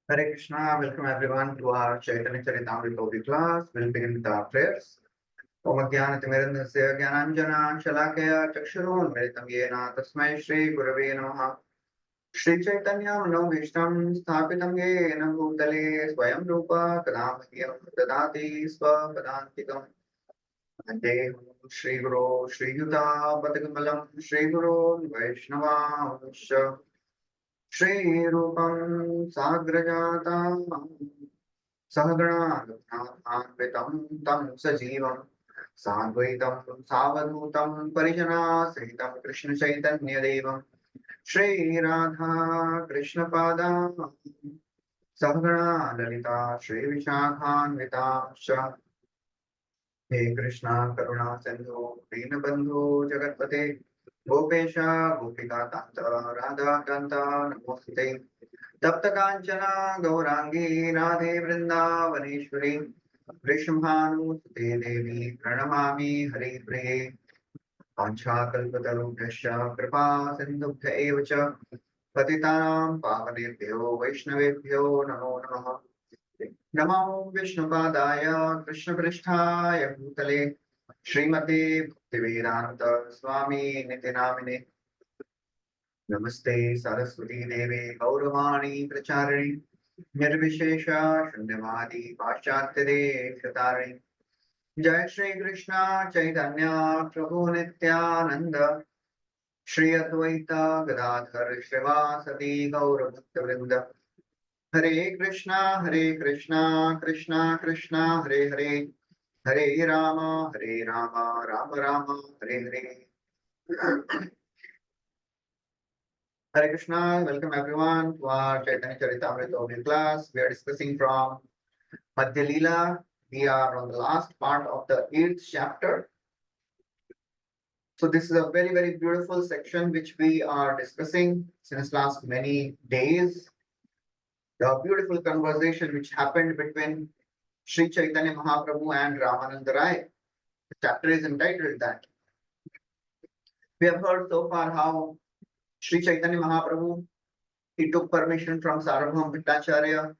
Hare Krishna, welcome everyone to our Chaitanya Caritāmrita class. We'll begin with our prayers. Om Jnanatimirandasya Jnananjana Shalakaya Chakshurunmilitam Yena Tasmai Shri Gurave Namaha. Shri Chaitanya Manobhishtam Sthapitam Yena Bhutale Swayam Rupa Kadamahyam Dadati Swapadantikam Ante Shri Guru Shri Yuta Padakamalam Shri Guru Vaishnava Shri Rupam Sagrajata सहगणान्वितं तं सजीवं साद्वैतं सावधूतं परिजनासहितं कृष्णचैतन्यदेवं श्रीराधा कृष्णपादां सहगणा ललिता श्रीविशाखान्विताश्च हे कृष्णा करुणा सिन्धु दीनबन्धु जगत्पते गोपेश गोपिकान्त राधाकान्त नमोऽस्तुते तप्त कांचना गौरांगी राधे वृंदावनेश्वरी वृषभानुसुते देवी प्रणमामि हरिप्रिये वाञ्छाकल्पतरुभ्यश्च कृपा सिन्धुभ्य एव च पतितानां पावनेभ्यो वैष्णवेभ्यो नमो नमः नमो विष्णुपादाय कृष्णपृष्ठाय भूतले श्रीमते भक्तिवेदान्त स्वामी नितिनामिने नमस्ते सरस्वती देवे गौरवाणी प्रचारिणी निर्विशेष शून्यवादी पाश्चात्य देशतारिणी जय श्री कृष्ण चैतन्य प्रभु नित्यानंद श्री अद्वैत गदाधर श्रीवासदि गौर भक्तवृंद हरे Krishna Krishna Krishna Hare Hare Hare Ram Ram Ram Hare Hare Hare Krishna, welcome everyone to our Chaitanya Caritāmrita audio class. We are discussing from Madhya lila. We are on the last part of the 8th chapter. So this is a very, very beautiful section which we are discussing since last many days. The beautiful conversation which happened between Sri Chaitanya Mahaprabhu and Ramananda Rai. The chapter is entitled that. We have heard so far how Sri Chaitanya Mahaprabhu, he took permission from Sarvabhauma Bhattacharya.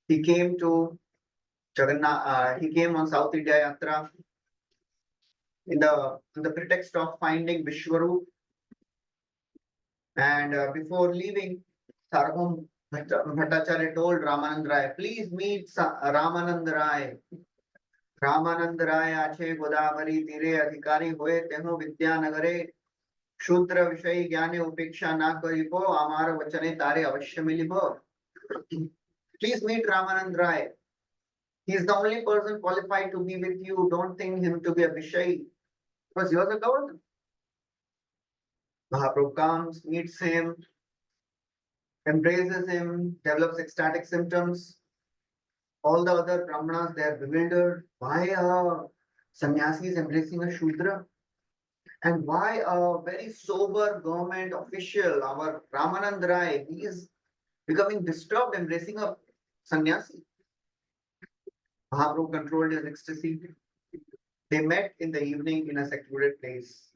He came to Jagannath, he came on South India Yatra in the pretext of finding Vishwarup. And before leaving, Sarvabhauma Bhattacharya told Ramanand Rai, please meet Ramanand Rai. Ramanand Rai आछे गोदावरी तीरे अधिकारी हुए तेहो विद्यानगरे शूद्र विषय ज्ञाने उपेक्षा ना करिबो आमार वचने तारे अवश्य मिलिबो. Please meet Ramanand Rai. He is the only person qualified to be with you. Don't think him to be a Vishay, because he was a governor. Mahaprabhu comes, meets him, embraces him, develops ecstatic symptoms. All the other Brahmanas, they are bewildered. Why a sannyasi is embracing a Shudra? And why a very sober government official, our Ramanand Rai, he is becoming disturbed embracing a sannyasi? Mahaprabhu controlled his ecstasy. They met in the evening in a secluded place.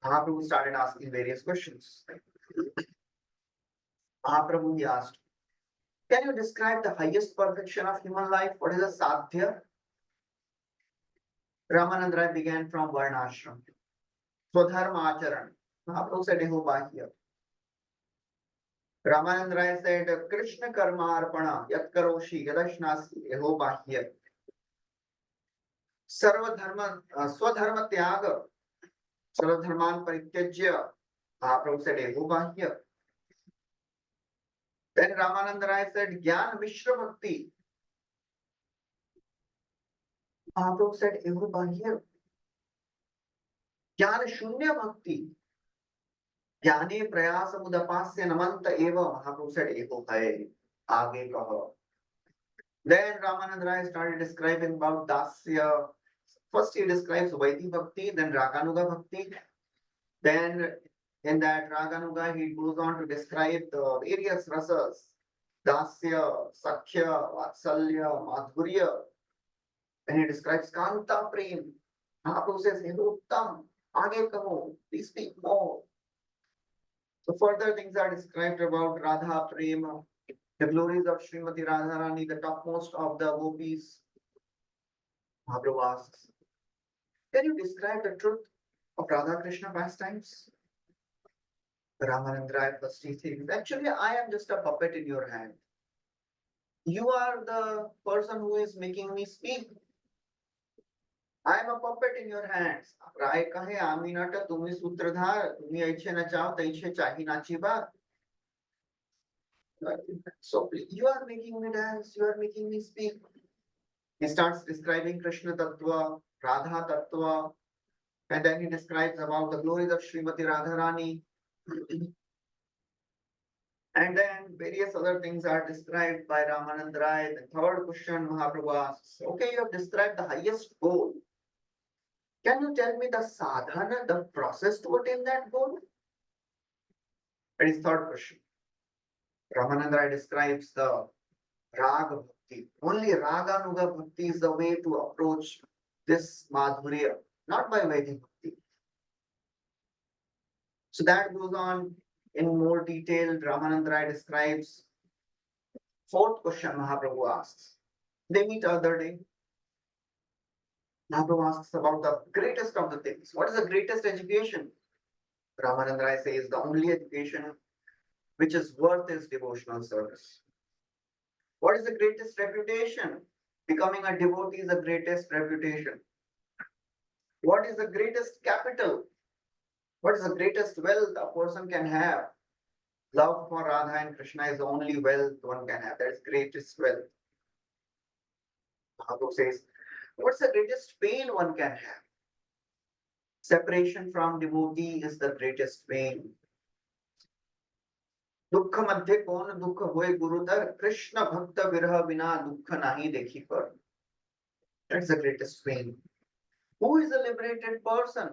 Mahaprabhu started asking various questions. Mahaprabhu, he asked, can you describe the highest perfection of human life? What is a sadhya? Ramanand Rai began from Varnashram. Swadharma Acharan. Mahaprabhu said, Eho Bahya. Ramanand Rai said, Krishna Karma Arpana, Yat Karoshi, Yadashnasi, Eho Bahya. Sarva Dharma, Swadharma Tyaga, Sarva Dharman Parityajya. Mahaprabhu said, Eho Bahya. Then Ramanand Rai said, Jnana Mishra Bhakti. Mahaprabhu said, Eho Bahya. Jnana Shunya Bhakti. Jnane Prayasa Mudapasya Namanta Eva. Mahaprabhu said, Eho Hai. Aage kaho. Then Ramanand Rai started describing about Dasya. First he describes Vaidhi Bhakti, then Raganuga Bhakti. Then in that Raganuga he goes on to describe the various rasas. Dasya, Sakhya, Vatsalya, Madhurya. Then he describes Kanta Prem. Mahaprabhu says, Hey Uttam, Aage kaho, please speak more. So further things are described about Radha Prema. The glories of Srimati Radharani, the topmost of the gopis. Mahaprabhu asks, can you describe the truth of Radha Krishna pastimes? Ramanandra first he thinks, actually, I am just a puppet in your hand. You are the person who is making me speak. I am a puppet in your hands. राय कहे आमी नट तुम्ही सूत्रधार तुम्ही ऐचे नचाओ तैचे चाही नाची बात. So you are making me dance, you are making me speak. He starts describing Krishna Tattva, Radha Tattva, and then he describes about the glories of Srimati Radharani. And then various other things are described by Ramanand Rai. The third question Mahaprabhu asks, okay, you have described the highest goal. Can you tell me the sadhana, the process to attain that goal? That is third question. Ramanand Rai describes the Raga Bhakti. Only Raga Nuga Bhakti is the way to approach this Madhurya, not by Vedic Bhakti. So that goes on in more detail. Ramanand Rai describes. Fourth question Mahaprabhu asks. They meet other day. Mahaprabhu asks about the greatest of the things. What is the greatest education? Ramanand Rai says the only education which is worth is devotional service. What is the greatest reputation? Becoming a devotee is the greatest reputation. What is the greatest capital? What is the greatest wealth a person can have? Love for Radha and Krishna is the only wealth one can have. That is greatest wealth. Mahaprabhu says, what's the greatest pain one can have? Separation from devotee is the greatest pain. दुख मध्य कौन दुख होए गुरुतर कृष्ण भक्त विरह बिना दुख नहीं देखी पर. That's the greatest pain. Who is a liberated person?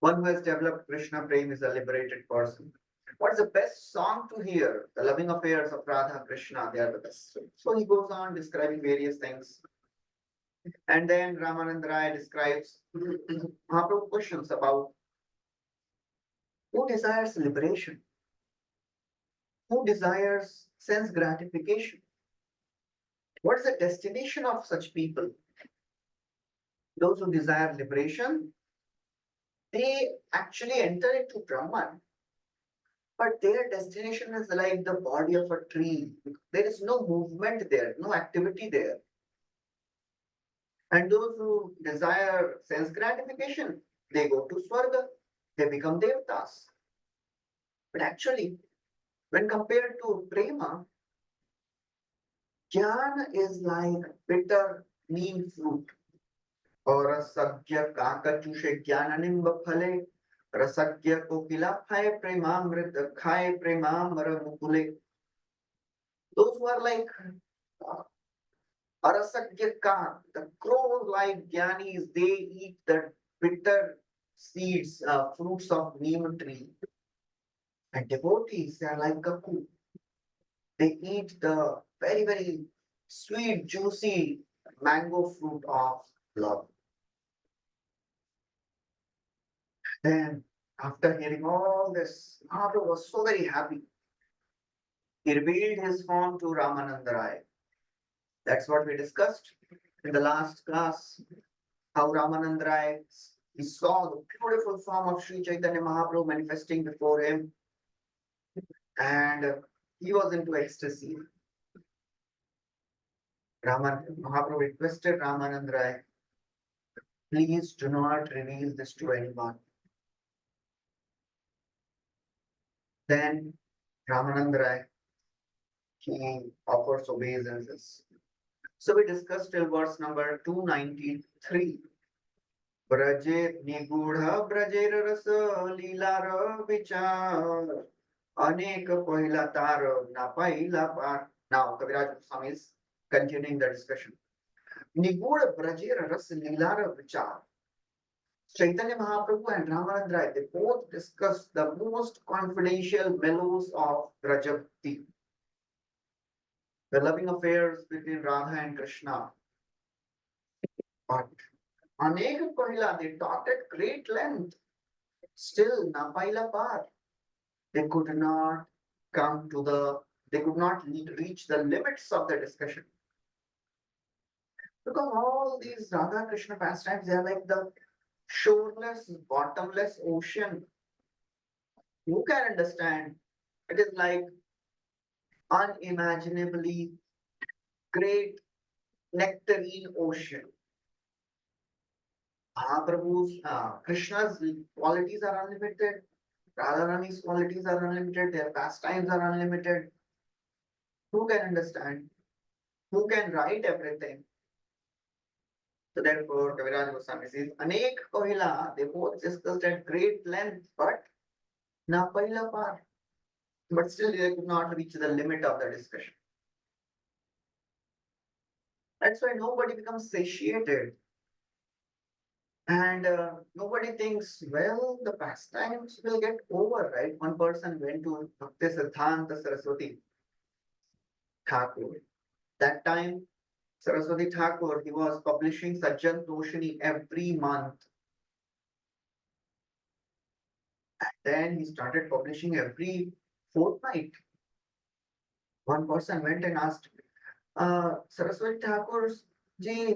One who has developed Krishna prema is a liberated person. What is the best song to hear? The loving affairs of Radha Krishna, they are the best. So he goes on describing various things. And then Ramanand Rai describes Mahaprabhu questions about who desires liberation? Who desires sense gratification? What is the destination of such people? Those who desire liberation, they actually enter into Brahman. But their destination is like the body of a tree. There is no movement there, no activity there. And those who desire sense gratification, they go to Swarga, they become Devtas. But actually, when compared to Prema, Jnana is like bitter neem fruit. और रसज्ञ काकचुषे ज्ञाननिम्ब फले रसज्ञ कोकिला खाए प्रेमामृत खाए प्रेमामर मुकुले. Those who are like Arasagya Kak, the crow-like jnanis, they eat the bitter seeds, fruits of neem tree. And devotees, they are like cuckoo. They eat the very, very sweet, juicy mango fruit of love. Then, after hearing all this, Mahaprabhu was so very happy. He revealed his form to Ramananda Rai. That's what we discussed in the last class. How Ramananda Rai, he saw the beautiful form of Sri Chaitanya Mahaprabhu manifesting before him. And he was into ecstasy. Mahaprabhu requested Ramananda Rai, please do not reveal this to anyone. Then Ramananda Rai, he offers obeisances. So we discussed till verse number 293. Braje nigudha brajer rasa lila vichar anek pohila tar na paila par. Now Kaviraj Swami is continuing the discussion. Nigudha brajer rasa lila vichar. Chaitanya Mahaprabhu and Ramananda Rai, they both discussed the most confidential mellows of Rajabhakti, the loving affairs between Radha and Krishna. But Anek Pahila, they talked at great length. Still, Napaila Par, they could not come to the They could not reach the limits of the discussion. Because all these Radha Krishna pastimes, they are like the shoreless, bottomless ocean. Who can understand? It is like unimaginably great nectarine ocean. Mahaprabhu's, Krishna's qualities are unlimited. Radharani's qualities are unlimited. Their pastimes are unlimited. Who can understand? Who can write everything? So therefore, Kaviraj Goswami says, Anek Kohila, they both discussed at great length, but na Pahila par. But still they could not reach the limit of the discussion. That's why nobody becomes satiated. And nobody thinks, well, the pastimes will get over, right? One person went to Bhakti Siddhanta Saraswati Thakur. That time, Saraswati Thakur, he was publishing Sajjan Toshini every month. And then he started publishing every fortnight. One person went and asked, Saraswati Thakur ji,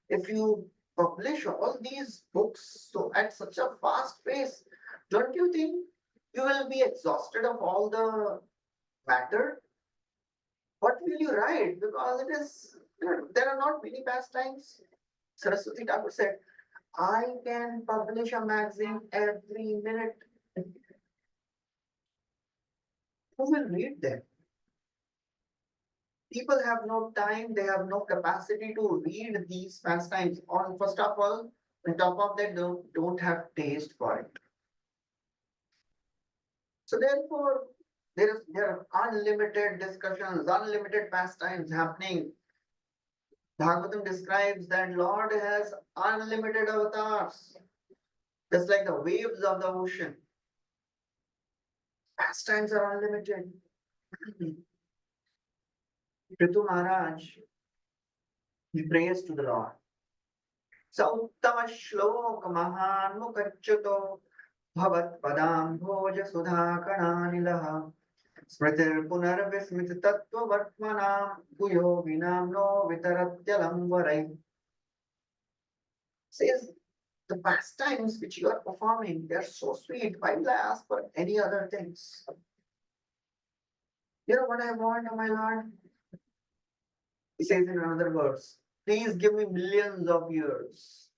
if you publish all these books so at such a fast pace, don't you think you will be exhausted of all the matter? What will you write? Because it is, there are not many pastimes. Saraswati Thakur said, I can publish a magazine every minute. Who will read them? People have no time, they have no capacity to read these pastimes. On first of all, on top of that, don't have taste for it. So therefore, there are unlimited discussions, unlimited pastimes happening. Bhagavatam describes that Lord has unlimited avatars, just like the waves of the ocean. Pastimes are unlimited. Ritu Maharaj, he prays to the Lord. Sauttama shlok mahan mukacchuto bhavat padam bhoja sudhakanaanilah smritir punarvismit tattva vartmanam guyo vinamno vitaratyalam varai. Says the pastimes which you are performing, they are so sweet. Why will I ask for any other things? You know what I want, oh my Lord? He says in another verse, please give me millions of years.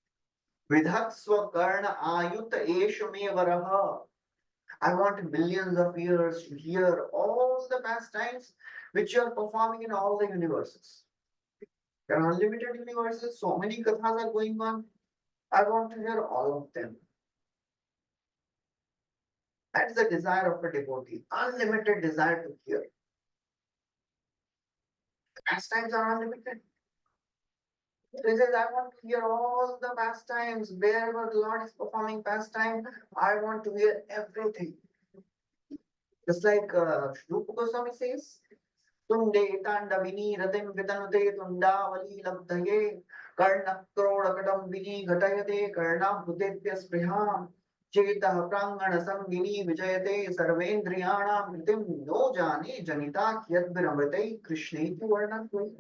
Vidhatsva karna ayuta eshume varaha. I want millions of years to hear all the pastimes which you are performing in all the universes. There are unlimited universes, so many kathas are going on. I want to hear all of them. That's the desire of a devotee, unlimited desire to hear. Pastimes are unlimited. He says, I want to hear all the pastimes, wherever the Lord is performing pastime, I want to hear everything. Just like Rupa Goswami says, Tunde Tandavini Ratim Vitanute Tundavali Labdaye Karna Krodakadam Vini Gatayate Karna Bhutepya Spriham Cheta Prangana Sangini Vijayate Sarvendriyana Vitim No Jane Janita Kyadviramrite Krishneti Varnatve.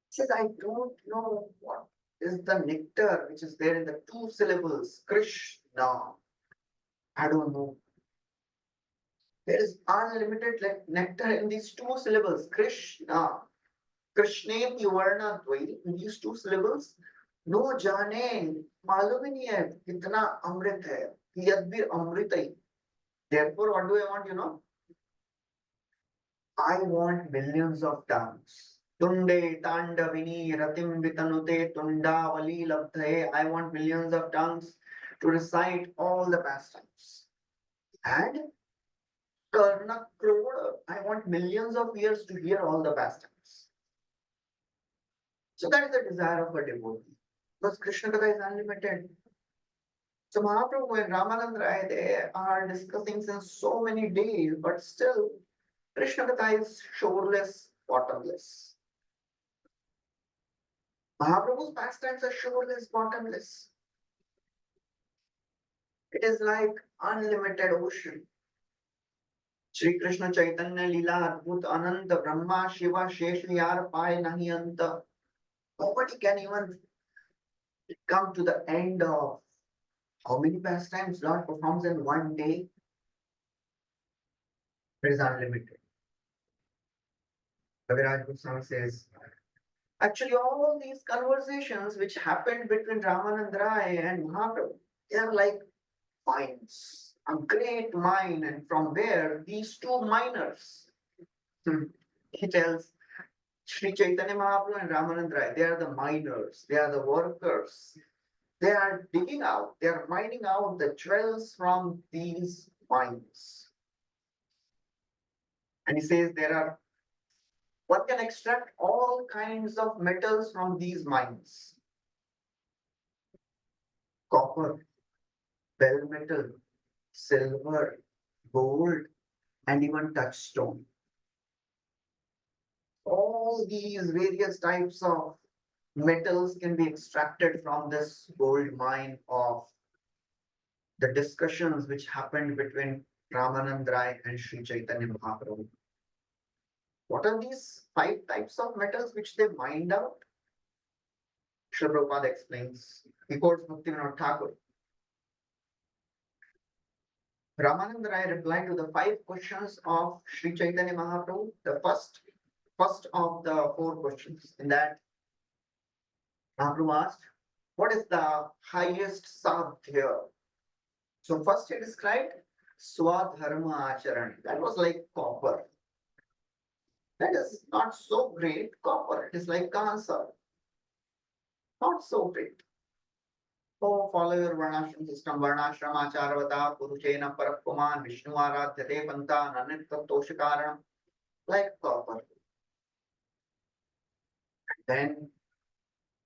Says, I don't know what is the nectar which is there in the two syllables, Krishna. I don't know. There is unlimited nectar in these two syllables, Krishna. Krishneti Varna Dvai, in these two syllables. No jane, मालूम ही नहीं है कितना अमृत है, यद्भिर अमृतई. Therefore, what do I want, you know? I want millions of tongues. Tunde Tandavini Ratim Vitanute Tundavali Labdhaye. I want millions of tongues to recite all the pastimes. And Karna Kroda, I want millions of years to hear all the pastimes. So that is the desire of a devotee. Because Krishna Katha is unlimited. So Mahaprabhu and Ramanand Rai, they are discussing since so many days, but still Krishna Katha is shoreless, bottomless. Mahaprabhu's pastimes are shoreless, bottomless. It is like unlimited ocean. Shri Krishna Chaitanya lila adbhut ananta Brahma Shiva Shesh yar paye nahi anta. Nobody can even come to the end of how many pastimes Lord performs in one day. It is unlimited. Kaviraj Goswami says, actually, all these conversations which happened between Ramanand Rai and Mahaprabhu, they are like mines, a great mine, and from where these two miners, he tells Sri Chaitanya Mahaprabhu and Ramanand Rai, they are the miners, they are the workers, they are digging out, they are mining out the jewels from these mines. And he says there are, one can extract all kinds of metals from these mines: copper, bell metal, silver, gold, and even touchstone. All these various types of metals can be extracted from this gold mine of the discussions which happened between Ramanand Rai and Sri Chaitanya Mahaprabhu. What are these 5 types of metals which they mined out? Srila Prabhupada explains. He quotes Bhaktivinoda Thakur. Ramanand Rai replied to the 5 questions of Sri Chaitanya Mahaprabhu. The first of the 4 questions. In that, Mahaprabhu asked, what is the highest sadhya? So first he described Swadharma Acharan. That was like copper. That is not so great copper. It is like cancer. Not so great. Oh, follow your Varnashram system. Varnashram Acharavata Purushena Parakuman Vishnu Aradhyate Panta Nanitva Toshikaranam. Like copper. Then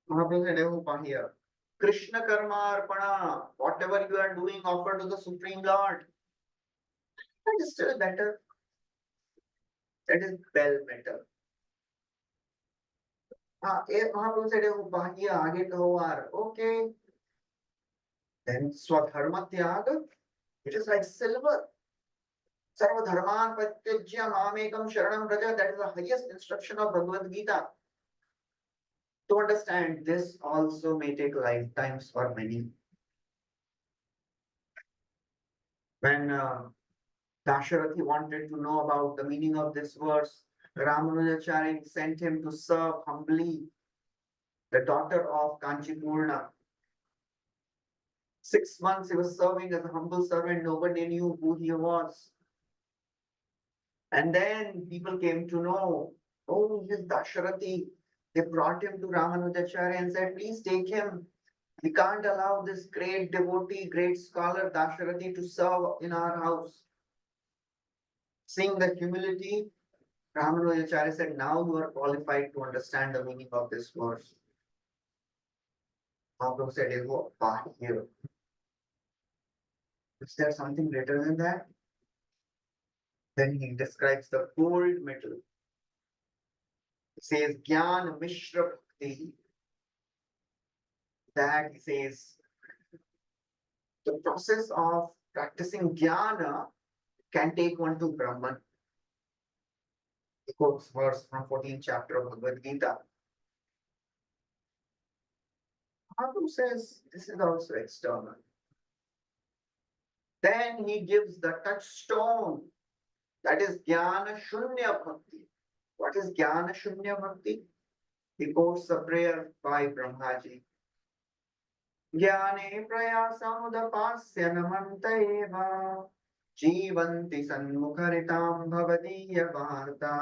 Mahaprabhu said, oh, here. Krishna Karma Arpana. Whatever you are doing, offer to the Supreme Lord. That is still better. That is bell metal. Mahaprabhu said, oh, here, aage kaho aar. Okay. Then Swadharma Tyaga, it is like silver. Sarva Dharman Pratyajya Mamekam Sharanam Braja. That is the highest instruction of Bhagavad Gita. To understand this also may take lifetimes for many. When Dasharathi wanted to know about the meaning of this verse, Ramanujacharya sent him to serve humbly the daughter of Kanchipurna. 6 months he was serving as a humble servant. Nobody knew who he was. And then people came to know, oh, he is Dasharathi. They brought him to Ramanujacharya and said, please take him. We can't allow this great devotee, great scholar Dasharathi to serve in our house. Seeing the humility, Ramanujacharya said, now you are qualified to understand the meaning of this verse. Mahaprabhu said, here. Is there something greater than that? Then he describes the gold metal. He says, Gyan Mishra Bhakti. That he says, the process of practicing jnana can take one to Brahman. He quotes verse from 14th chapter of Bhagavad Gita. Mahaprabhu says this is also external. Then he gives the touchstone, that is Jnana Shunya Bhakti. What is Jnana Shunya Bhakti? He quotes a prayer by Brahmaji. Jnane prayasamudapasya namanta eva जीवन्ति सन्मुखरितां भवदीय वार्ता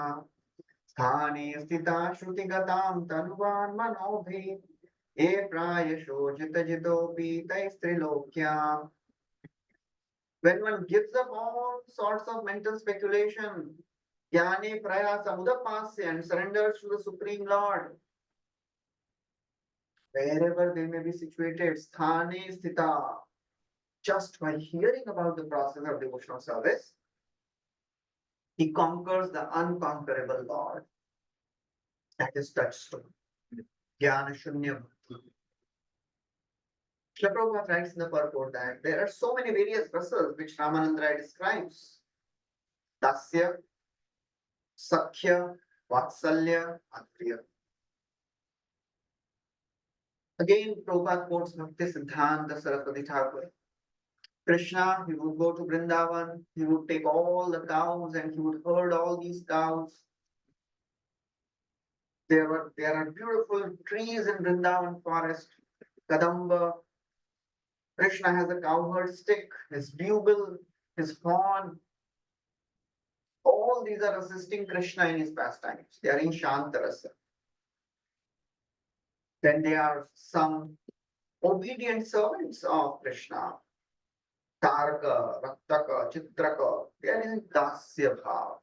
स्थाने स्थिता श्रुतिगतां तनुवान् मनोभि ये प्रायशो जितजितोऽपि तैस्त्रिलोक्याम्. When one gives up all sorts of mental speculation, jnane prayasa udapasya, and surrenders to the Supreme Lord, wherever they may be situated, sthane sthita, just by hearing about the process of devotional service, he conquers the unconquerable Lord. That is touchstone. Jnana Shunya Bhakti. Srila Prabhupada writes in the purport that there are so many various verses which Ramananda Rai describes. Dasya, Sakhya, Vatsalya, Adriya. Again, Prabhupada quotes Bhakti Siddhanta Saraswati Thakur. Krishna, he would go to Vrindavan, he would take all the cows and he would herd all these cows. There are beautiful trees in Vrindavan forest. Kadamba. Krishna has a cowherd stick, his bugle, his horn. All these are assisting Krishna in his pastimes. They are in Shantarasa. Then there are some obedient servants of Krishna. Taraka, Raktaka, Chitraka. They are in Dasya Bhav.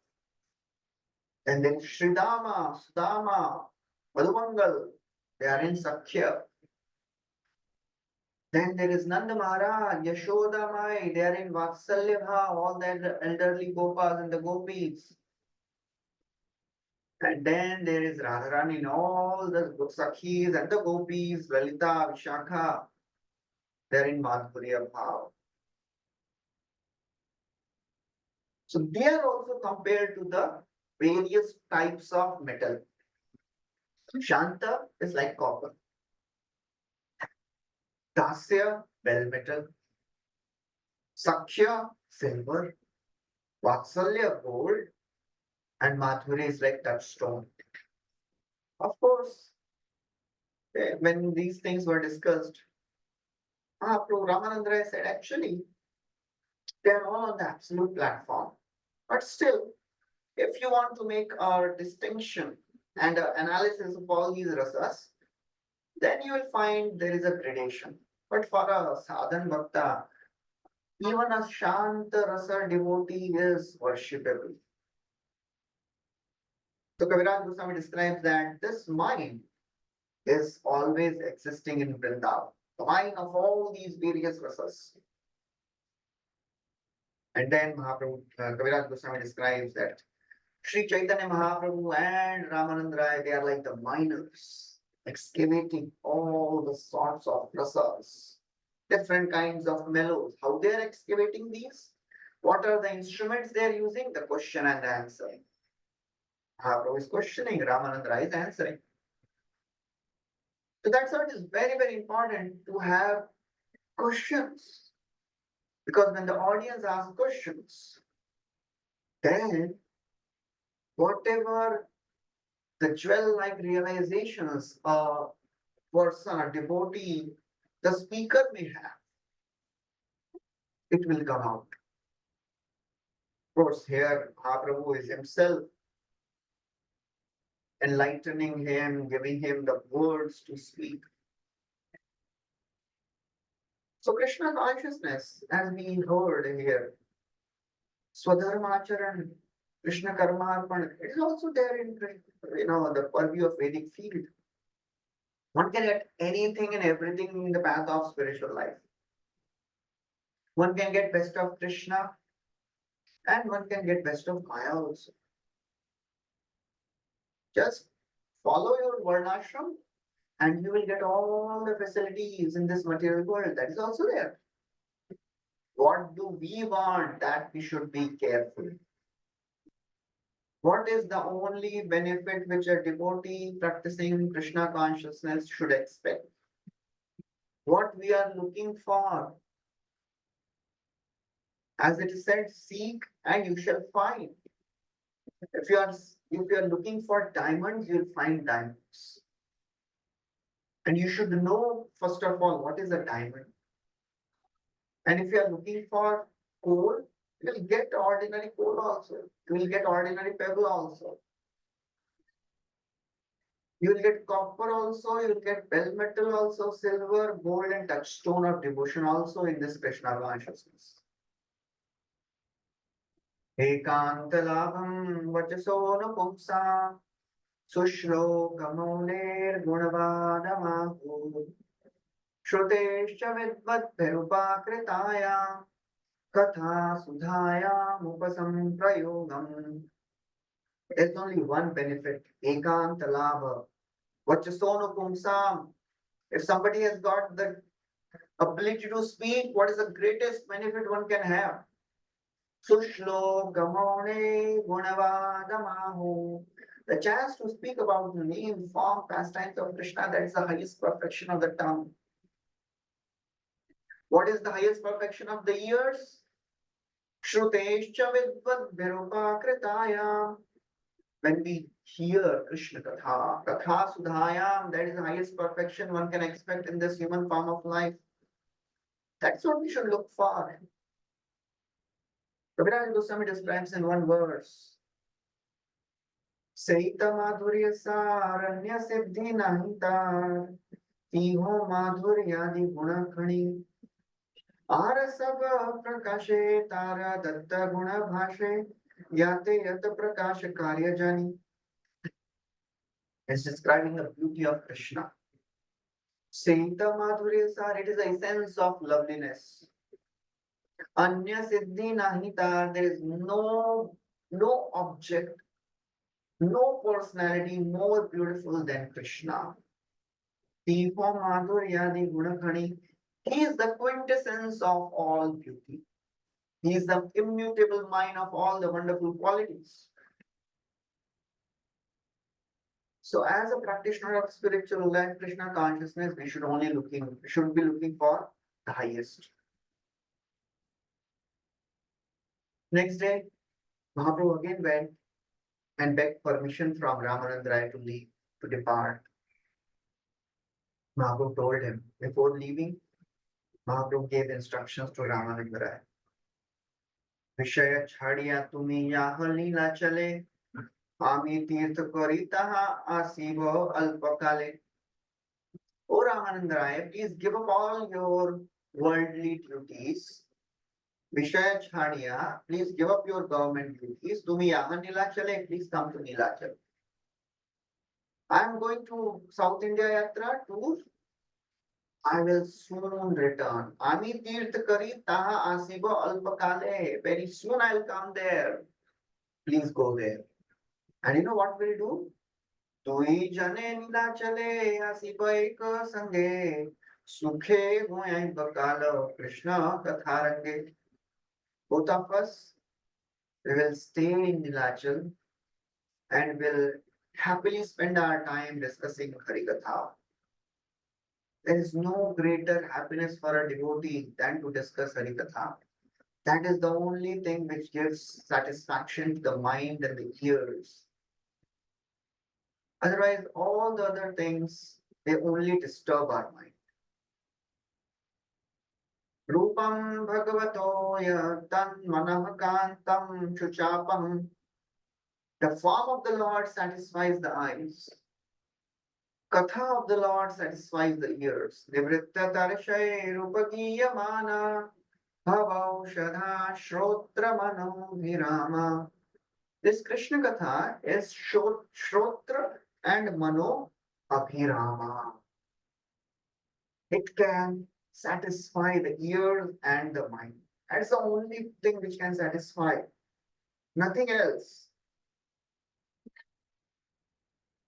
And then Sridama, Sudama, Madhumangal. They are in Sakhya. Then there is Nanda Maharaj, Yashoda Mai, they are in Vatsalya Bhav, all the elderly Gopas and the Gopis. And then there is Radharani in all the Sakhis and the Gopis, Lalita, Vishakha, they are in Madhurya Bhav. So they are also compared to the various types of metal. Shanta is like copper. Dasya, bell metal. Sakhya, silver. Vatsalya, gold. And Madhuri is like touchstone. Of course, when these things were discussed, Mahaprabhu Ramananda said actually they are all on the absolute platform. But still, if you want to make a distinction and an analysis of all these rasas, then you will find there is a gradation. But for a sadhan bhakta, even a shanta rasa devotee is worshipable. So Kaviraj Goswami describes that this mind is always existing in Vrindavan, the mind of all these various rasas. And then Mahaprabhu, Kaviraj Goswami describes that Sri Chaitanya Mahaprabhu and Ramananda Rai, they are like the miners, excavating all the sorts of rasas, different kinds of mellows. How they are excavating these? What are the instruments they are using? The question and the answer. Mahaprabhu is questioning, Ramananda Rai is answering. So that's why it is very, very important to have questions. Because when the audience asks questions, then whatever the jewel-like realizations a person, a devotee, the speaker may have, it will come out. Of course, here Mahaprabhu is himself enlightening him, giving him the words to speak. So Krishna consciousness, as we heard here, Swadharmacharan, Krishna Karmarpan, it is also there in the purview of Vedic field. One can get anything and everything in the path of spiritual life. One can get best of Krishna and one can get best of Maya also. Just follow your Varnashram and you will get all the facilities in this material world. That is also there. What do we want? That we should be careful. What is the only benefit which a devotee practicing Krishna consciousness should expect? What we are looking for? As it is said, seek and you shall find. If you are looking for diamonds, you'll find diamonds. And you should know, first of all, what is a diamond. And if you are looking for coal, you will get ordinary coal also. You will get ordinary pebble also. You will get copper also, you will get bell metal also, silver, gold, and touchstone of devotion also in this Krishna consciousness. Ekantalabham vachaso no pumsa sushlokamuler gunavadamahu Shrutesha vidvat-bhirupakritaya katha sudhaya mupasam prayogam. There's only one benefit, ekanta labha. Vachasono pumsam. If somebody has got the ability to speak, what is the greatest benefit one can have? Sushlokamone Gunavadamaho. The chance to speak about the name, form, pastimes of Krishna, that is the highest perfection of the tongue. What is the highest perfection of the ears? Shrutescha vidvad virupakritayam. When we hear Krishna Katha, Katha Sudhayam, that is the highest perfection one can expect in this human form of life. That's what we should look for. Kaviraj Goswami describes in one verse. Saita madhurya saranya siddhi nahitar tiho madhuryadi gunakhani आरसव प्रकाशे तारा दत्त गुण भाषे याते यत प्रकाश कार्य जानी. It's describing the beauty of Krishna. Saita madhurya sar, it is the essence of loveliness. Anya siddhi nahi tar, there is no object, no personality more beautiful than Krishna. Tiho madhuryadi gunakhani, he is the quintessence of all beauty. He is the immutable mind of all the wonderful qualities. So, as a practitioner of spiritual life, Krishna consciousness, we should be looking for the highest. Next day, Mahaprabhu again went and begged permission from Ramananda Rai to leave, to depart. Mahaprabhu told him, before leaving, Mahaprabhu gave instructions to Ramananda Rai. Vishaya chhadiya tumi yah lila chale, ami tirth karitaha asivo alpakale. O Ramananda Rai, please give up all your worldly duties. Vishaya chhadiya, please give up your government duties. Tumi yah lila chale, please come to Nilachal. I am going to South India Yatra tour. I will soon return. Ami tirth kari taha asibo alpakale. Very soon I will come there. Please go there. And you know what we'll do? Tui jane nilachale asibo ek sange. Sukhe goyai bakalo Krishna katharange. Both of us, we will stay in Nilachal and will happily spend our time discussing Harikatha. There is no greater happiness for a devotee than to discuss Harikatha. That is the only thing which gives satisfaction to the mind and the ears. Otherwise, all the other things, they only disturb our mind. Rupam bhagavato tan manah kantam chuchapam. The form of the Lord satisfies the eyes. Katha of the Lord satisfies the ears. Nivritta tarshay rupagiyamana bhavaushadha shrotra mano virama. This Krishna Katha is shrotra and mano abhirama. It can satisfy the ears and the mind. That's the only thing which can satisfy. Nothing else.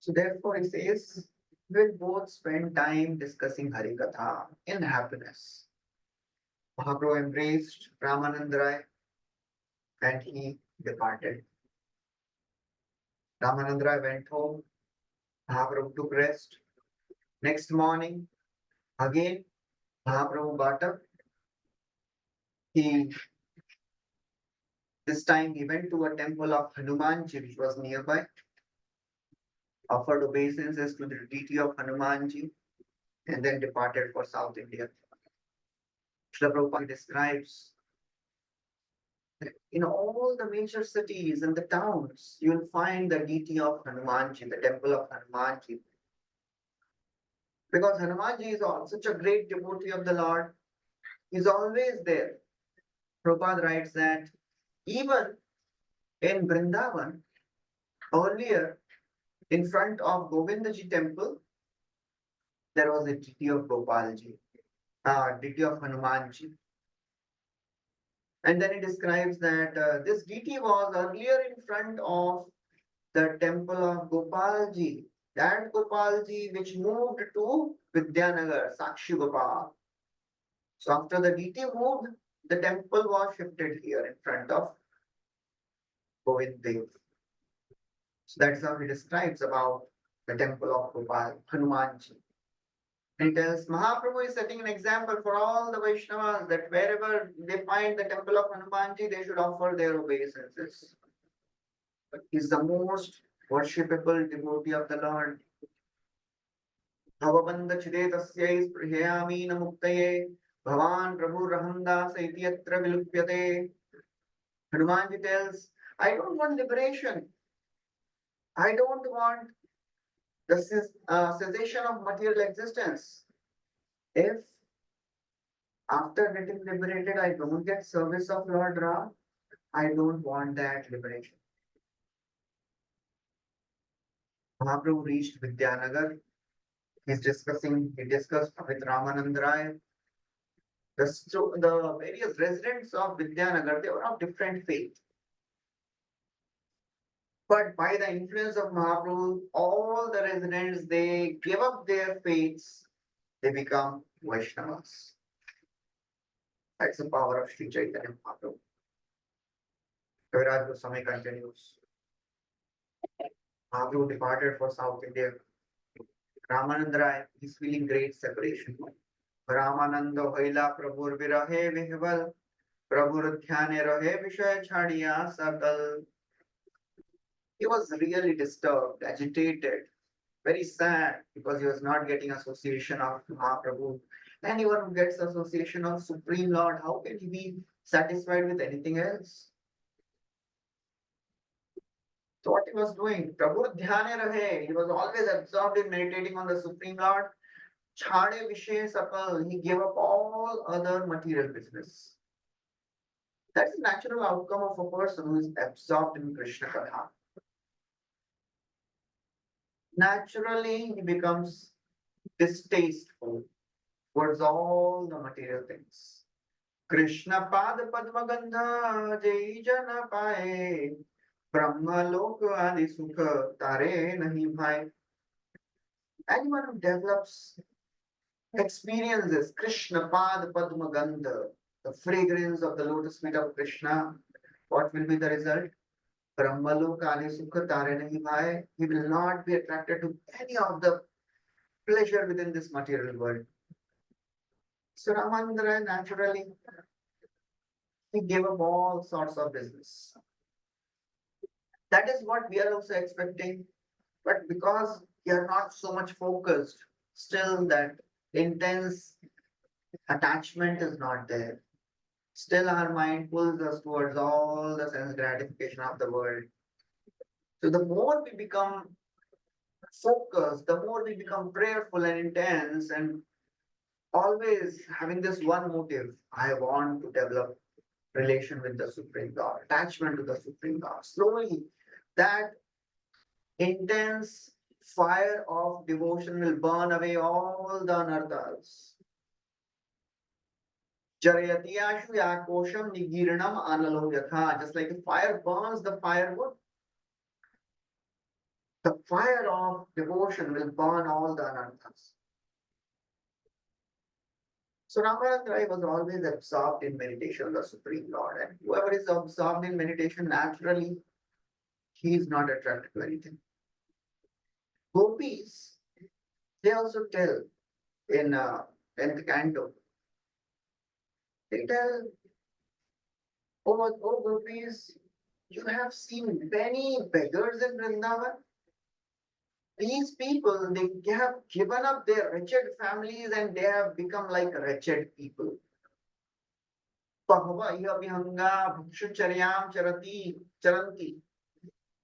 So therefore he says, we'll both spend time discussing Harikatha in happiness. Mahaprabhu embraced Ramananda Rai and he departed. Ramananda Rai went home. Mahaprabhu took rest. Next morning, again, Mahaprabhu got up. This time he went to a temple of Hanumanji, which was nearby, offered obeisances to the deity of Hanumanji, and then departed for South India. Srila Prabhupada describes that in all the major cities and the towns, you will find the deity of Hanumanji, the temple of Hanumanji. Because Hanumanji is such a great devotee of the Lord, he is always there. Prabhupada writes that even in Vrindavan, earlier, in front of Govindaji temple, there was a deity of Gopalji, deity of Hanumanji. And then he describes that this deity was earlier in front of the temple of Gopalji, that Gopalji which moved to Vidyanagar, Sakshi Gopal. So after the deity moved, the temple was shifted here in front of Govind Dev. So that's how he describes about the temple of Gopal, Hanumanji. And he tells Mahaprabhu is setting an example for all the Vaishnavas that wherever they find the temple of Hanumanji, they should offer their obeisances. He's the most worshipable devotee of the Lord. Bhavabandha chidetasya sprihayami namuktaye Bhavan Prabhu Rahamdas ityatra vilupyate. Hanumanji tells, I don't want liberation. I don't want the cessation of material existence. If after getting liberated I don't get service of Lord Ram, I don't want that liberation. Mahaprabhu reached Vidyanagar. He discussed with Ramanand Rai. The various residents of Vidyanagar, they were of different faith. But by the influence of Mahaprabhu, all the residents, they give up their faiths. They become Vaishnavas. That's the power of Sri Chaitanya Mahaprabhu. Kaviraj Goswami continues. Mahaprabhu departed for South India. Ramanand Rai is feeling great separation. Ramananda Hoila Prabhur Virahe Vihval Prabhur Dhyane Rahe Vishaya Chadiya Sakal. He was really disturbed, agitated, very sad because he was not getting association of Mahaprabhu. Anyone who gets association of Supreme Lord, how can he be satisfied with anything else? So what he was doing, Prabhu Dhyane Rahe, he was always absorbed in meditating on the Supreme Lord. Chhade Vishay Sakal, he gave up all other material business. That's the natural outcome of a person who is absorbed in Krishna Katha. Naturally, he becomes distasteful towards all the material things. Krishna Pad Padma Gandha Jai Jana Pae Brahma Lok Adi Sukha Tare Nahi Bhai. Anyone who develops experiences Krishna Pad Padma Gandha, the fragrance of the lotus feet of Krishna, what will be the result? Brahmalok Adi Sukha Tare Nahi Bhai. He will not be attracted to any of the pleasure within this material world. So Ramanandra naturally he gave up all sorts of business. That is what we are also expecting. But because we are not so much focused, still that intense attachment is not there. Still our mind pulls us towards all the sense gratification of the world. So the more we become focused, the more we become prayerful and intense and always having this one motive, I want to develop relation with the Supreme God, attachment to the Supreme God. Slowly, that intense fire of devotion will burn away all the anarthas. Jarayatiyashu yakosham nigiranam analo yatha. Just like the fire burns the firewood, the fire of devotion will burn all the anarthas. So Ramanand Rai was always absorbed in meditation of the Supreme Lord. And whoever is absorbed in meditation, naturally, he is not attracted to anything. Gopis, they also tell in 10th canto, they tell, oh Gopis, you have seen many beggars in Vrindavan. These people, they have given up their wretched families and they have become like wretched people. Pahava iha vihanga bhakshucharyam charanti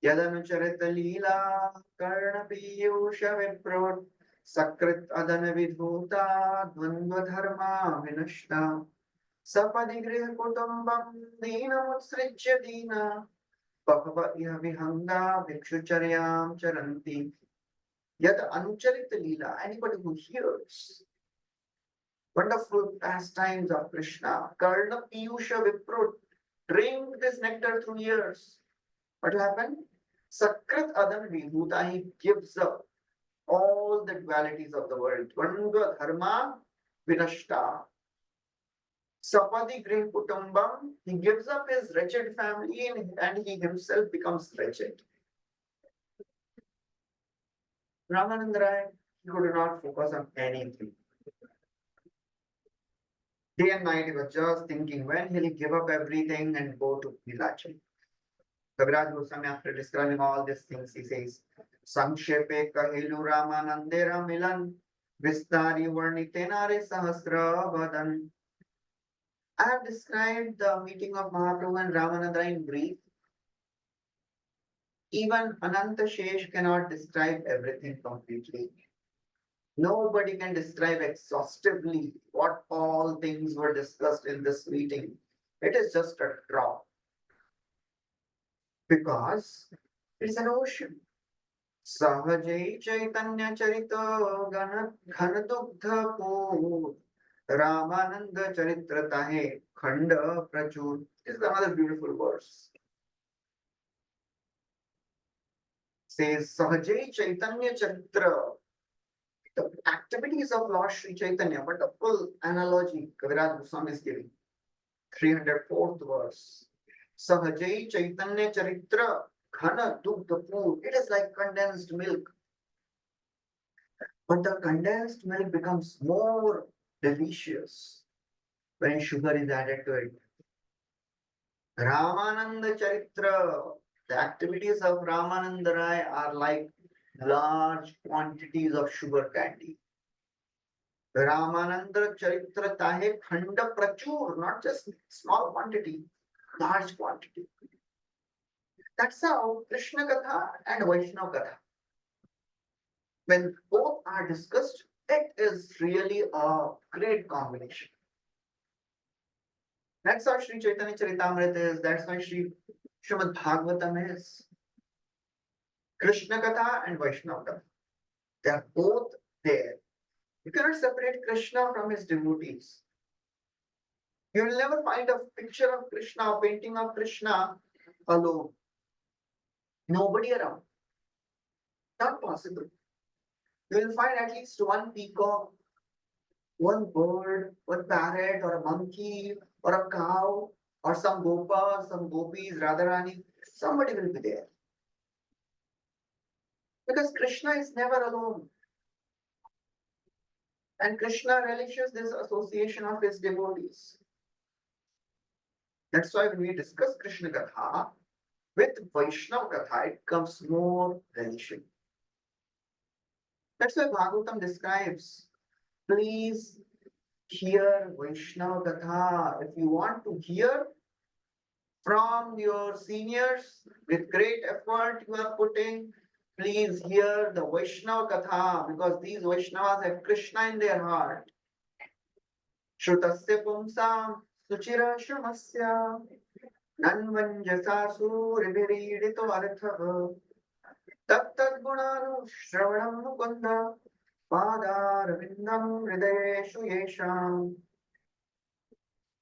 yadanucharita lila karna piyusha viprot sakrit adana vidhuta dvandva dharma vinashta sapadi griha kutumbam dina mutsrijya dina pahava iha vihanga bhakshucharyam charanti. Yet anucharita lila, anybody who hears wonderful pastimes of Krishna, Karna Piyusha Viprut, drink this nectar through years. What will happen? Sakrit Adan Vibhuta, he gives up all the dualities of the world. Dvandva Dharma Vinashta. Sapadi Grih Kutumbam, he gives up his wretched family and he himself becomes wretched. Ramananda Rai, he could not focus on anything. Day and night he was just thinking when will he give up everything and go to Nilachal. Kaviraj Goswami, after describing all these things, he says, Sankshepe Kahelu Ramanandera Milan Vistari Varnitenare Sahasra Vadan. I have described the meeting of Mahaprabhu and Ramananda in brief. Even Ananta Shesh cannot describe everything completely. Nobody can describe exhaustively what all things were discussed in this meeting. It is just a drop because it's an ocean. Sahajai Chaitanya Charito Ghan Dugdha Poor Ramananda Charitra Tahe Khanda Prachur is another beautiful verse. Says Sahajai Chaitanya Charitra, the activities of Lord Sri Chaitanya, but the full analogy Kaviraj Goswami is giving. 304th verse. Sahajai Chaitanya Charitra Ghana Dugdha Poor. It is like condensed milk. But the condensed milk becomes more delicious when sugar is added to it. Ramananda Charitra, the activities of Ramananda Rai are like large quantities of sugar candy. Ramananda Charitra Tahe Khanda Prachur, not just small quantity, large quantity. That's how Krishna Katha and Vaishnava Katha, when both are discussed, it is really a great combination. That's how Sri Chaitanya Caritāmrta is. That's why Srimad Bhagavatam is. Krishna Katha and Vaishnava Katha. They are both there. You cannot separate Krishna from his devotees. You will never find a picture of Krishna, a painting of Krishna alone. Nobody around. Not possible. You will find at least one peacock, one bird, one parrot, or a monkey, or a cow, or some gopa, some gopis, Radharani. Somebody will be there. Because Krishna is never alone. And Krishna relishes this association of his devotees. That's why when we discuss Krishna Katha, with Vaishnava Katha, it comes more relishing. That's why Bhagavatam describes, please hear Vaishnava Katha. If you want to hear from your seniors with great effort you are putting, please hear the Vaishnava Katha because these Vaishnavas have Krishna in their heart. Shrutasya pumsam suchira shramasya nanvanjasa suribhiridito artha tattat gunanu shravanam mukunda padarvindam hridayeshu yesham.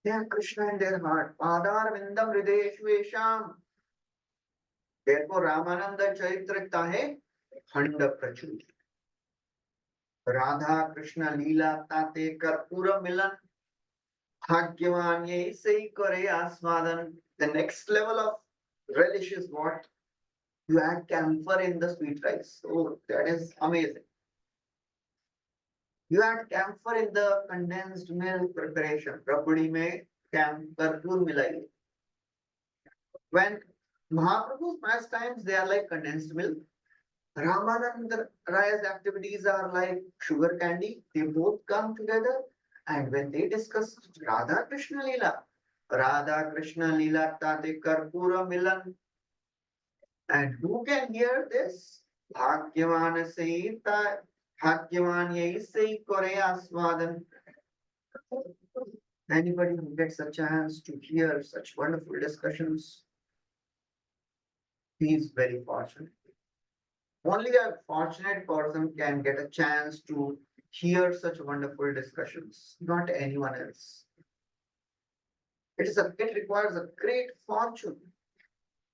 They have Krishna in their heart. Padarvindam hridayeshu yesham. Therefore Ramananda Charitra Tahe Khanda Prachur. Radha Krishna Lila Tate Karpura Milan Bhagyavan ye say kare aswadan. The next level of relish is what? You add camphor in the sweet rice. Oh, that is amazing. You add camphor in the condensed milk preparation. Prabhuji mein karpur milai. When Mahaprabhu's pastimes, they are like condensed milk. Ramananda Rai's activities are like sugar candy. They both come together. And when they discuss Radha Krishna Lila Tate Karpura Milan. And who can hear this? Bhagyavan Seita, Bhagyavan Yai Korea Swadan. Anybody who gets a chance to hear such wonderful discussions, he is very fortunate. Only a fortunate person can get a chance to hear such wonderful discussions, not anyone else. It requires a great fortune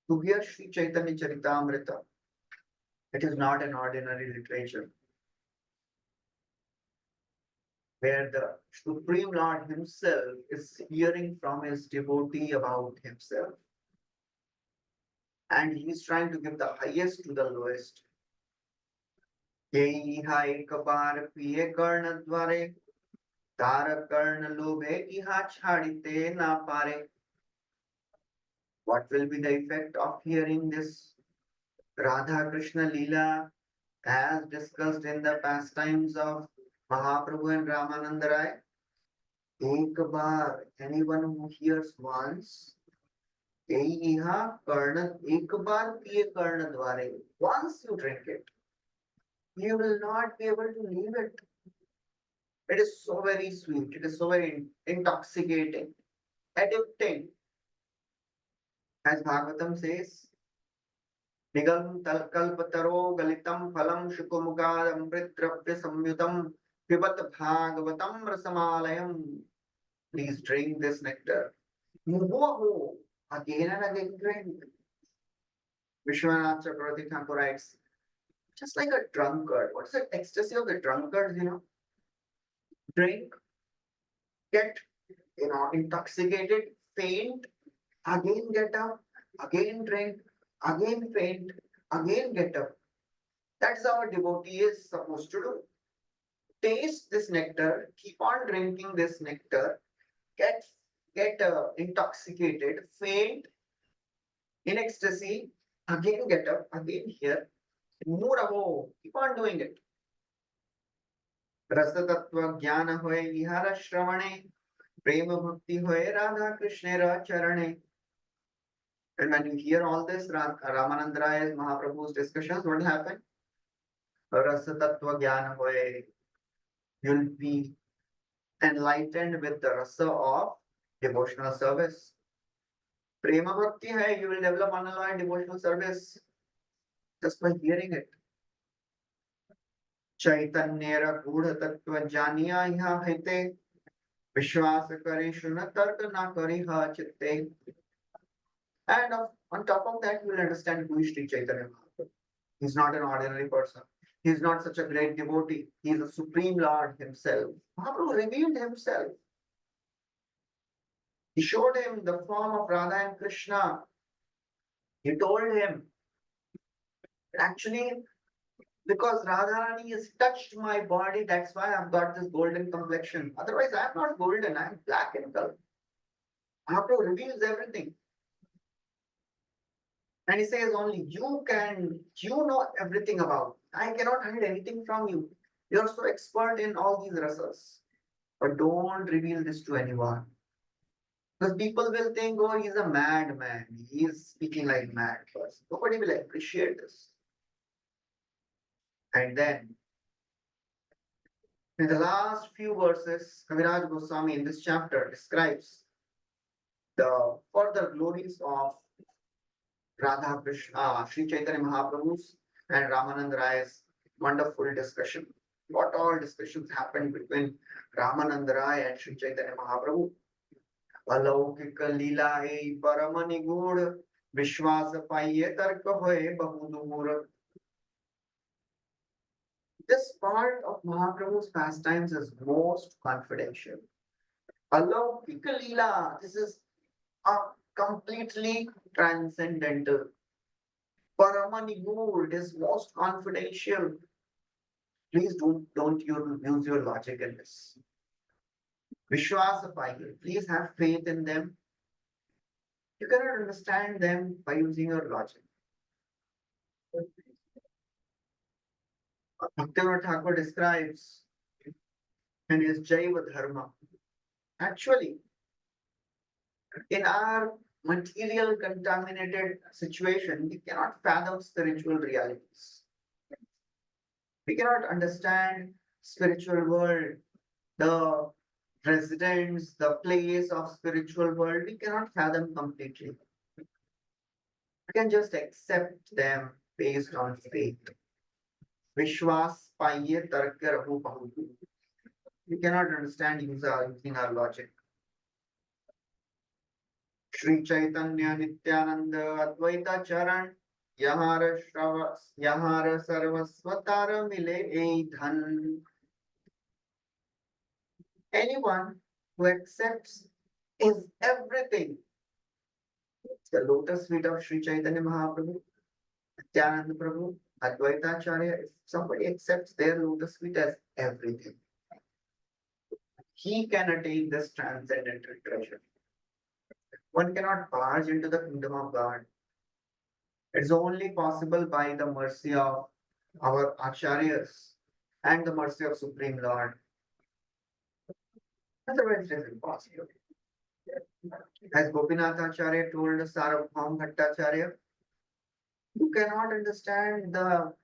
to hear Sri Chaitanya Caritāmrta. It is not an ordinary literature. where the Supreme Lord himself is hearing from his devotee about himself. And he's trying to give the highest to the lowest. यही हा एक बार पिए कर्ण द्वारे तार कर्ण लोभे इहा छाड़िते ना पारे. What will be the effect of hearing this Radha Krishna Leela as discussed in the pastimes of Mahaprabhu and Ramananda Rai? एक बार, anyone who hears once, यही इहा कर्ण, एक बार पिए कर्ण द्वारे, once you drink it, you will not be able to leave it. It is so very sweet. It is so very intoxicating, addicting. As Bhagavatam says, Nigam talkalpataro galitam phalam shukumukadam pritravya samyutam pibat bhagavatam rasamalayam. Please drink this nectar. Muhu, again and again drink. Vishwanath Chakravarti Thakur writes, just like a drunkard. What is the ecstasy of the drunkards, Drink, get, intoxicated, faint, again get up, again drink, again faint, again get up. That's how a devotee is supposed to do. Taste this nectar, keep on drinking this nectar, get intoxicated, faint, in ecstasy, again get up, again here, muraho, keep on doing it. रस तत्व ज्ञान होए विहार श्रवणे प्रेम भक्ति होए राधा कृष्ण चरणे. And when you hear all this Ramananda Rai Mahaprabhu's discussions, what will happen? Rasa tattva jnana hoye, you'll be enlightened with the rasa of devotional service. Prema bhakti hai, you will develop unalloyed devotional service just by hearing it. Chaitanya gudha tattva janiya iha hite, vishwas kare shuna tark na kari ha chitte. And on top of that, you will understand who is Sri Chaitanya Mahaprabhu. He's not an ordinary person. He's not such a great devotee. He's the Supreme Lord himself. Mahaprabhu revealed himself. He showed him the form of Radha and Krishna. He told him, actually, because Radharani has touched my body, that's why I've got this golden complexion. Otherwise, I'm not golden, I'm black in color. Mahaprabhu reveals everything. And he says only, you know everything about. I cannot hide anything from you. You're so expert in all these rasas. But don't reveal this to anyone. Because people will think, oh, he's a madman. He's speaking like mad person. Nobody will appreciate this. And then, in the last few verses, Kaviraj Goswami in this chapter describes the further glories of Radha Krishna, Sri Chaitanya Mahaprabhu's and Ramananda Rai's wonderful discussion. What all discussions happened between Ramananda Rai and Sri Chaitanya Mahaprabhu? अलौकिक लीला है परम निगूढ़ विश्वास पाइए तर्क होए बहुदूर. This part of Mahaprabhu's pastimes is most confidential. Alaukik Leela, this is a completely transcendental. Paramanigur, it is most confidential. Please don't use your logic in this. Vishwasa Paiye, please have faith in them. You cannot understand them by using your logic. Bhaktivinoda Thakur describes in his Jaiva Dharma. Actually, in our material contaminated situation, we cannot fathom spiritual realities. We cannot understand spiritual world, the residents, the place of spiritual world. We cannot fathom completely. We can just accept them based on faith. Vishwas paiye tarkya rahu pahutu. We cannot understand using our logic. Sri Chaitanya Nityananda Advaita Charan Yahara Sarvasvatara Mile E Dhan. Anyone who accepts is everything. The lotus feet of Sri Chaitanya Mahaprabhu, Nityananda Prabhu, Advaita Acharya, if somebody accepts their lotus feet as everything, he can attain this transcendental treasure. One cannot barge into the kingdom of God. It's only possible by the mercy of our acharyas and the mercy of Supreme Lord. Otherwise, it is impossible. As Gopinath Acharya told Sarvabhaum Bhattacharya, you cannot understand the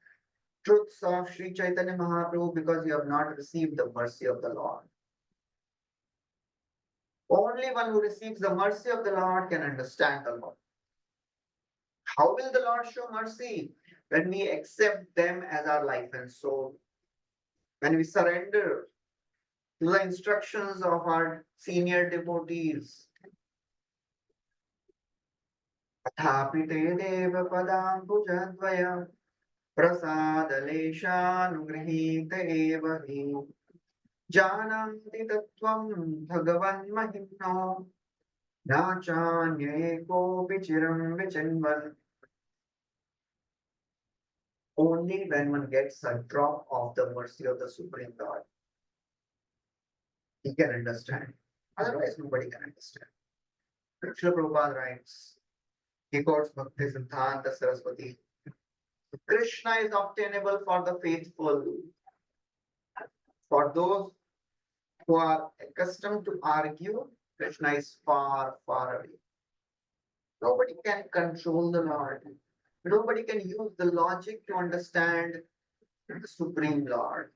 truths of Sri Chaitanya Mahaprabhu because you have not received the mercy of the Lord. Only one who receives the mercy of the Lord can understand the Lord. How will the Lord show mercy? When we accept them as our life and soul, when we surrender to the instructions of our senior devotees. Athapi te deva padambujadvaya prasadaleshanugrihita eva hi jananti tattvam bhagavan mahimno nachanye kopi chiram vichinvan. Only when one gets a drop of the mercy of the Supreme Lord, he can understand. Otherwise, nobody can understand. Srila Prabhupada writes, he quotes Bhakti Siddhanta Saraswati, Krishna is obtainable for the faithful, for those who are accustomed to argue. Krishna is far, far away. Nobody can control the Lord. Nobody can use the logic to understand the Supreme Lord.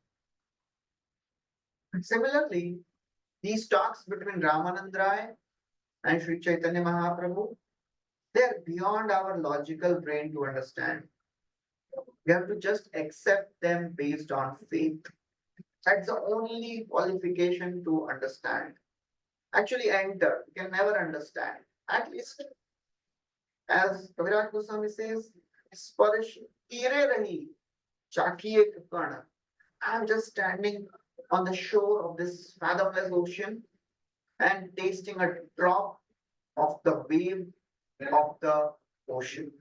And similarly, these talks between Ramananda Rai and Sri Chaitanya Mahaprabhu, they are beyond our logical brain to understand. We have to just accept them based on faith. That's the only qualification to understand. Actually, enter. You can never understand. At least, as Kaviraj Goswami says, Sparish kire rahi, chakiye kana. I'm just standing on the shore of this fathomless ocean and tasting a drop of the wave of the ocean.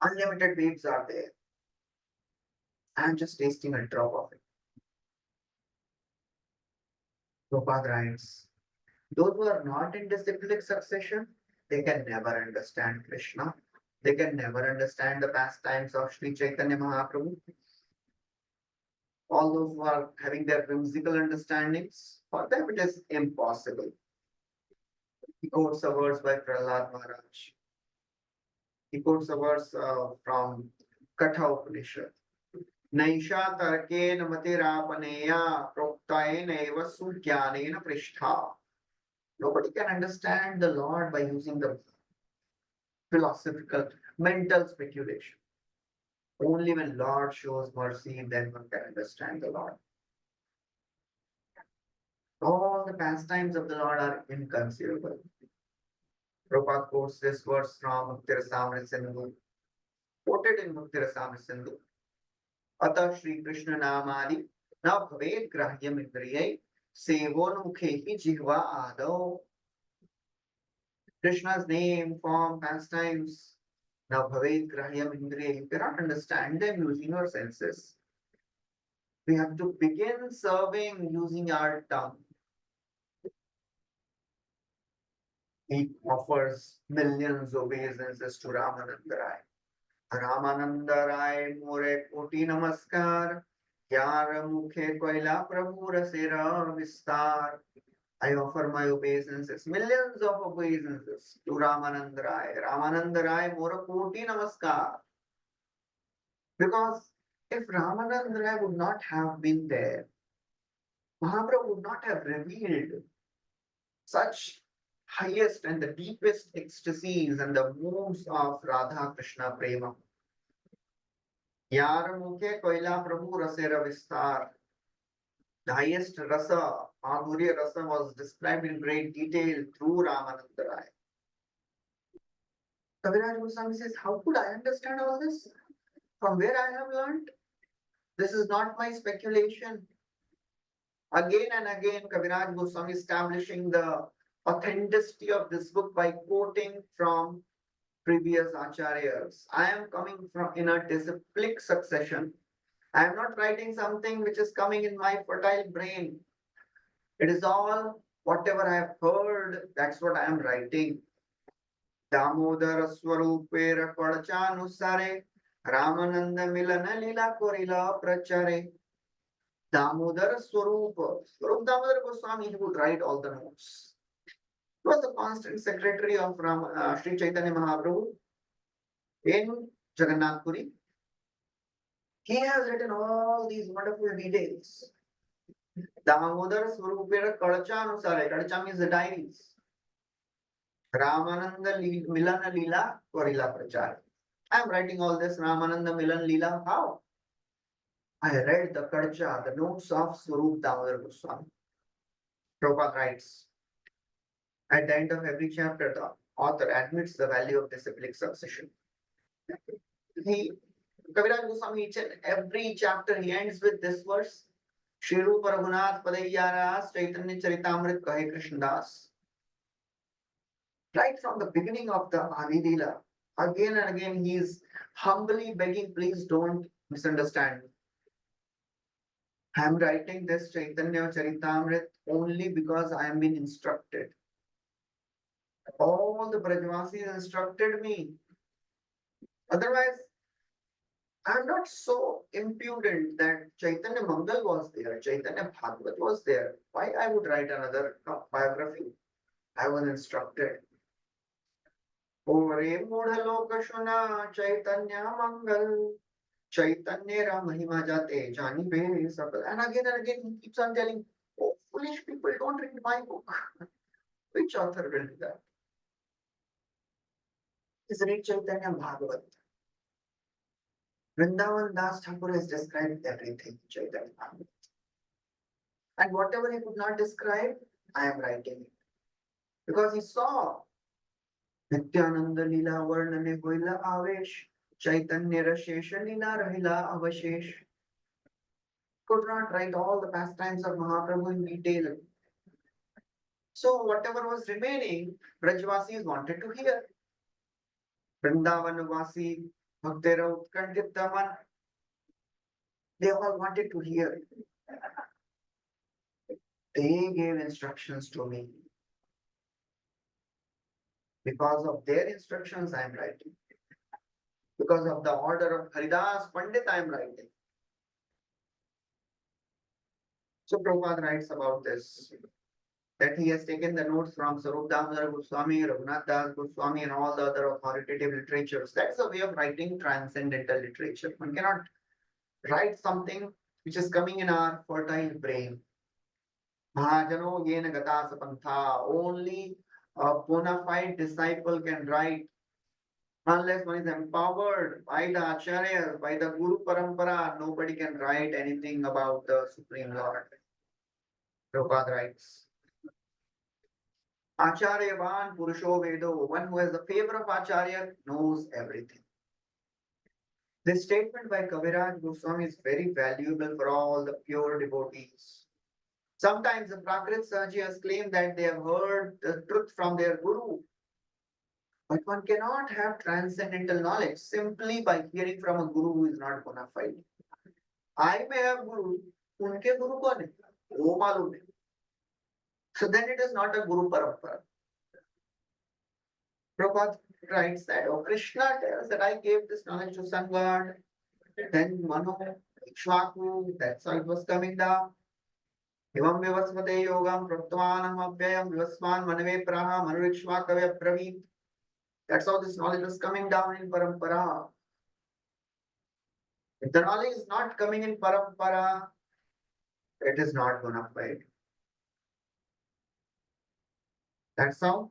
Unlimited waves are there. I'm just tasting a drop of it. Prabhupada writes, those who are not in disciplic succession, they can never understand Krishna. They can never understand the pastimes of Sri Chaitanya Mahaprabhu. All those who are having their whimsical understandings, for them it is impossible. He quotes a verse by Prahlad Maharaj. He quotes a verse from Katha Upanishad. Naisha tarkena matirapaneya proktaena eva sujnanena prishtha. Nobody can understand the Lord by using the philosophical, mental speculation. Only when Lord shows mercy, then one can understand the Lord. All the pastimes of the Lord are inconceivable. Prabhupada quotes this verse from Mukti Rasamrita Sindhu, quoted in Mukti Rasamrita Sindhu. Atah Shri Krishna Namadi na bhaved grahyam indriyai sevonmukhehi jihva adau. Krishna's name, form, pastimes, now bhaved grahyam indriyai. You cannot understand them using your senses. We have to begin serving using our tongue. He offers millions of obeisances to Ramananda Rai. Ramananda Rai more koti namaskar. Yar mukhe koila prabhu rasera vistar. I offer my obeisances, millions of obeisances to Ramananda Rai. Ramananda Rai more koti namaskar. Because if Ramananda Rai would not have been there, Mahaprabhu would not have revealed such highest and the deepest ecstasies and the moods of Radha Krishna Prema. Yar mukhe koila prabhu rasera vistar. The highest rasa, Madhurya rasa, was described in great detail through Ramananda Rai. Kaviraj Goswami says, how could I understand all this? From where I have learned? This is not my speculation. Again and again, Kaviraj Goswami establishing the authenticity of this book by quoting from previous acharyas. I am coming from in a disciplic succession. I am not writing something which is coming in my fertile brain. It is all whatever I have heard, that's what I am writing. Damodar स्वरूपेर पड़चानुसारे Ramanand Milan Leela कोरिला प्रचारे Damodar Swarup Damodar Goswami, he would write all the notes. He was the constant secretary of Sri Chaitanya Mahaprabhu in Jagannath Puri. He has written all these wonderful details. Damodar Swarupera Kadacha Anusare, Kadacha means the diaries. Ramananda Milana Lila Korila Prachar. I am writing all this Ramananda Milan Lila. How? I read the Kadacha, the notes of Swarup Damodar Goswami. Prabhupada writes, at the end of every chapter, the author admits the value of disciplic succession. He, Kaviraj Goswami, each and every chapter, he ends with this verse, Shri Rupa Raghunath Padayyaras Caitanya Caritāmrta Kahe Krishnadas. Right from the beginning of the Adi Lila, again and again, he is humbly begging, please don't misunderstand me. I am writing this Chaitanya Charitamrita only because I am being instructed. All the Brajvasis instructed me. Otherwise, I am not so impudent that Chaitanya Mangal was there, Chaitanya Bhagavat was there. Why I would write another biography? I was instructed. Ore Mudhaloka Shuna Chaitanya Mangal Chaitanya Mahima Jate Jani Be Sabal. And again he keeps on telling, oh, foolish people, don't read my book. Which author will do that? Is read Chaitanya Bhagavat. Vrindavan Das Thakur has described everything, Chaitanya Bhagavat. And whatever he could not describe, I am writing it. Because he saw Nityananda Lila Varnane Hoila Avesh, Chaitanya Rashesha Lila Rahila Avashesh. Could not write all the pastimes of Mahaprabhu in detail. So whatever was remaining, Brajvasis wanted to hear. Vrindavanvasi, Bhaktera Utkandit Daman, they all wanted to hear. They gave instructions to me. Because of their instructions, I am writing. Because of the order of Haridas Pandit, I am writing. So Prabhupada writes about this, that he has taken the notes from Sarup Damodar Goswami, Raghunath Das Goswami, and all the other authoritative literatures. That's a way of writing transcendental literature. One cannot write something which is coming in our fertile brain. Mahajano yena gata sapantha. Only a bona fide disciple can write. Unless one is empowered by the acharyas, by the Guru Parampara, nobody can write anything about the Supreme Lord. Prabhupada writes, Acharyavan Purusho Vedo, one who has the favor of Acharya knows everything. This statement by Kaviraj Goswami is very valuable for all the pure devotees. Sometimes the Prakrit Sahajas claim that they have heard the truth from their Guru. But one cannot have transcendental knowledge simply by hearing from a Guru who is not bona fide. I may have Guru, unke Guru kaun hai? Wo malum hai. So then it is not a Guru Parampara. Prabhupada writes that, oh, Krishna tells that I gave this knowledge to some God, then Mano, Ikshvaku, that's how it was coming down. Evam vivasvate yogam praptavanam abhyayam vivasman manave praha manurikshvakavya pravit. That's how this knowledge was coming down in Parampara. If the knowledge is not coming in Parampara, it is not bona fide. That's how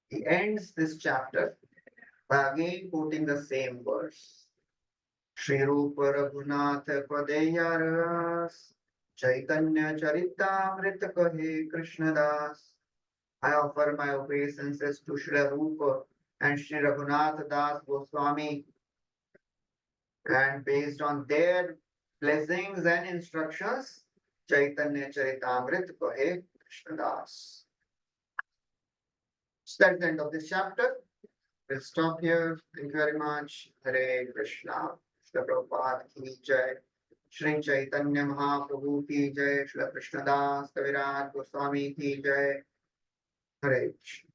he ends this chapter by again quoting the same verse. Shri Rupa Raghunath Padeyaras Chaitanya Charitamrita Kahe Krishnadas. I offer my obeisances to Shri Rupa and Shri Raghunath Das Goswami, and based on their blessings and instructions, Caitanya Charitāmrta Kahe Krishnadas. So that's the end of this chapter. We'll stop here. Thank you very much. Hare Krishna. Shri Prabhupada ki jai. Shri Chaitanya Mahaprabhu ki jai. Shri Krishnadas Kaviraj Goswami ki jai. Hare Krishna.